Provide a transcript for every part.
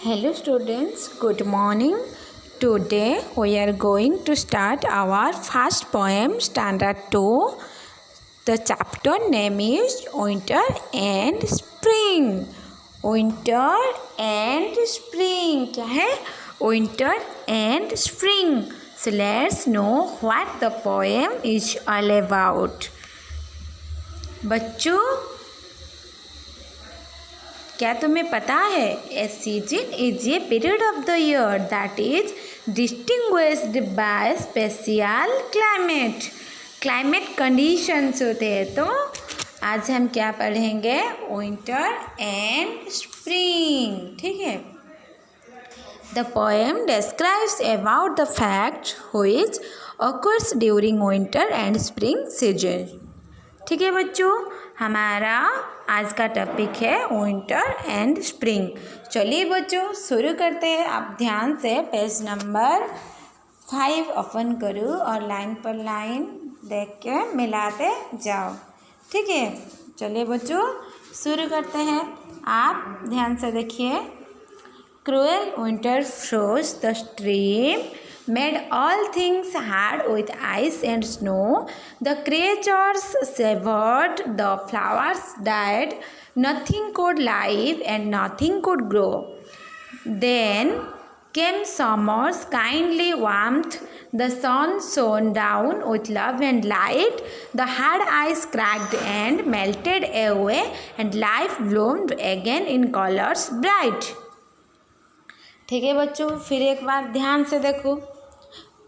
Hello students, good morning. Today we are going to start our first poem, Standard 2. The chapter name is Winter and Spring. Winter and Spring. क्या है? Winter and Spring. So let's know what the poem is all about. बच्चों, क्या तुम्हें पता है a season is a period of the year that is distinguished by special climate conditions होते हैं। तो आज हम क्या पढ़ेंगे? Winter and spring. ठीक है। The poem describes about the fact which occurs during winter and spring season. ठीक है बच्चों, हमारा आज का टॉपिक है विंटर एंड स्प्रिंग। चलिए बच्चों शुरू करते हैं। आप ध्यान से पेज नंबर 5 ओपन करो और लाइन पर लाइन देख के मिलाते जाओ। ठीक है, चलिए बच्चों शुरू करते हैं। आप ध्यान से देखिए। Cruel winter froze the stream made all things hard with ice and snow. The creatures shivered, the flowers died, nothing could live and nothing could grow. Then came summer's kindly warmth, the sun shone down with love and light, the hard ice cracked and melted away, and life bloomed again in colors bright. ठीक है बच्चों, फिर एक बार ध्यान से देखो।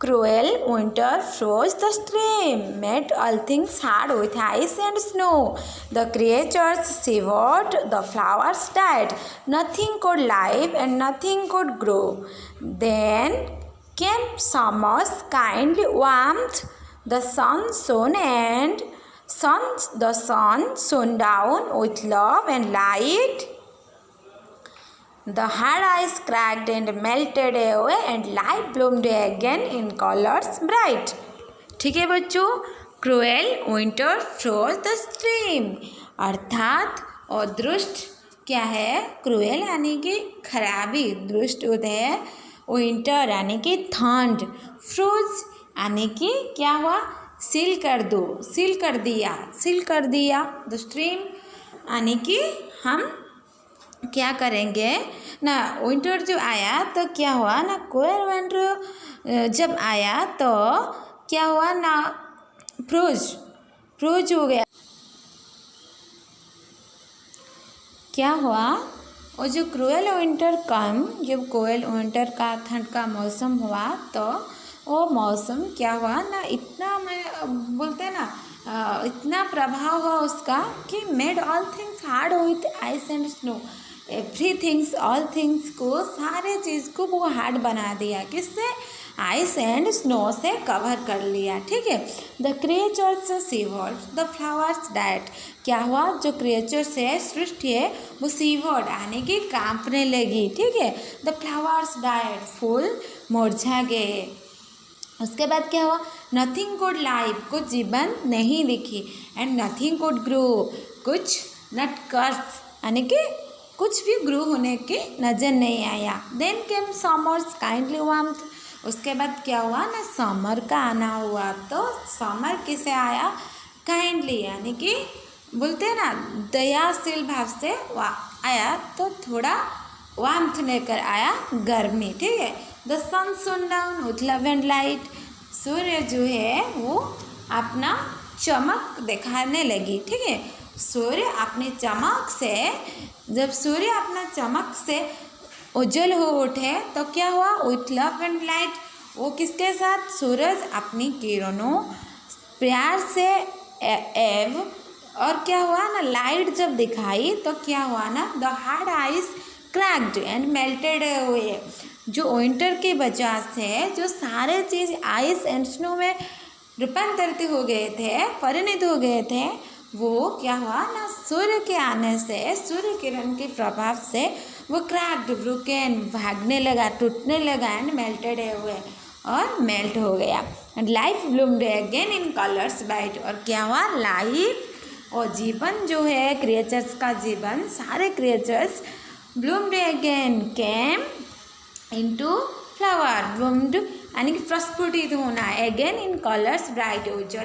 Cruel winter froze the stream, made all things hard with ice and snow. The creatures shivered, the flowers died, nothing could live and nothing could grow. Then came summer's kindly warmth, the sun shone down with love and light. The hard ice cracked and melted away and life bloomed again in colors bright. ठीक है बच्चों, cruel winter froze the stream अर्थात अदृष्ट क्या है? Cruel यानी कि खराबी, दृष्ट होते हैं। विंटर यानी कि ठंड, फ्रोज यानी कि क्या हुआ? सील कर दिया। द स्ट्रीम यानी कि हम क्या करेंगे ना, विंटर जो आया तो क्या हुआ ना, क्रूएल विंटर जब आया तो क्या हुआ ना, फ्रोज हो गया। क्या हुआ? और जो क्रूएल विंटर जब क्रूएल विंटर का ठंड का मौसम हुआ तो वो मौसम क्या हुआ ना, इतना मैं बोलते ना इतना प्रभाव हुआ उसका कि made all things hard with ice and snow. All things को, सारे चीज़ को वो हार्ड बना दिया। किससे? आइस एंड स्नो से कवर कर लिया। ठीक है। The creatures seaward, the flowers died. क्या हुआ? जो क्रिएचर्स है, सृष्टि है, वो सीवर्ड यानी कि कांपने लगी। ठीक है। द फ्लावर्स डाइड, फूल मुरझा गए। उसके बाद क्या हुआ? नथिंग कुड लाइव, कुछ जीवन नहीं दिखी। एंड नथिंग कुड ग्रो, कुछ नटकर्स यानी कि कुछ भी ग्रो होने के नज़र नहीं आया। Then came summer's kindly warmth. उसके बाद क्या हुआ ना, समर का आना हुआ। तो समर किसे आया? काइंडली यानी कि बोलते हैं ना दयाशील भाव से आया, तो थोड़ा वार्मथ लेकर आया, गर्मी। ठीक है। The sun shone down with love and light. सूर्य जो है वो अपना चमक दिखाने लगी। ठीक है। जब सूर्य अपना चमक से उज्जवल हो उठे तो क्या हुआ? विथ लव एंड लाइट, वो किसके साथ? सूरज अपनी किरणों प्यार से और क्या हुआ ना, लाइट जब दिखाई तो क्या हुआ ना, the hard ice cracked and melted हुए। जो विंटर की वजह से जो सारे चीज़ आइस एंड स्नो में रूपांतरित हो गए थे, परिणत हो गए थे, वो क्या हुआ ना, सूर्य के आने से, सूर्य किरण के प्रभाव से वो क्रैक्ड, ब्रोकन, भागने लगा, टूटने लगा एंड मेल्टेड हुए और मेल्ट हो गया। And life bloomed again in colours bright. और क्या हुआ? लाइफ और जीवन जो है, क्रिएचर्स का जीवन, सारे creatures bloomed again came into flower, bloomed यानी कि प्रस्फुटित होना, अगेन इन कलर्स ब्राइट, जो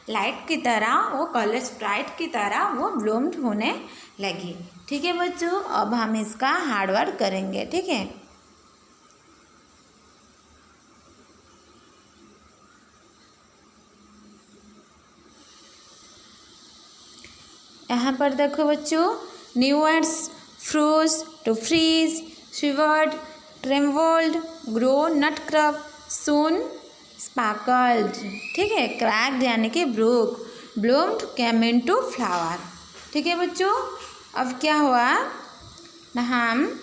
लाइट की तरह वो कलर्स ब्राइट की तरह वो ब्लूम्ड होने लगी। ठीक है बच्चों, अब हम इसका हार्ड वर्क करेंगे। ठीक है, यहाँ पर देखो बच्चों, new words, froze to freeze, shivered, trembled, grow, nut crab, soon, sparkled. ठीक है, क्रैक्ड यानी कि broke, bloomed, came into flower. ठीक है बच्चों, अब क्या हुआ ना, हम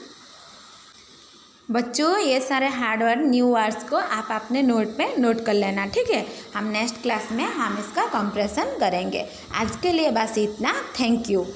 बच्चों ये सारे हार्ड वर्ड न्यू वर्ड्स को आप अपने नोट पे नोट कर लेना। ठीक है, हम नेक्स्ट क्लास में हम इसका कंप्रेशन करेंगे। आज के लिए बस इतना। Thank you.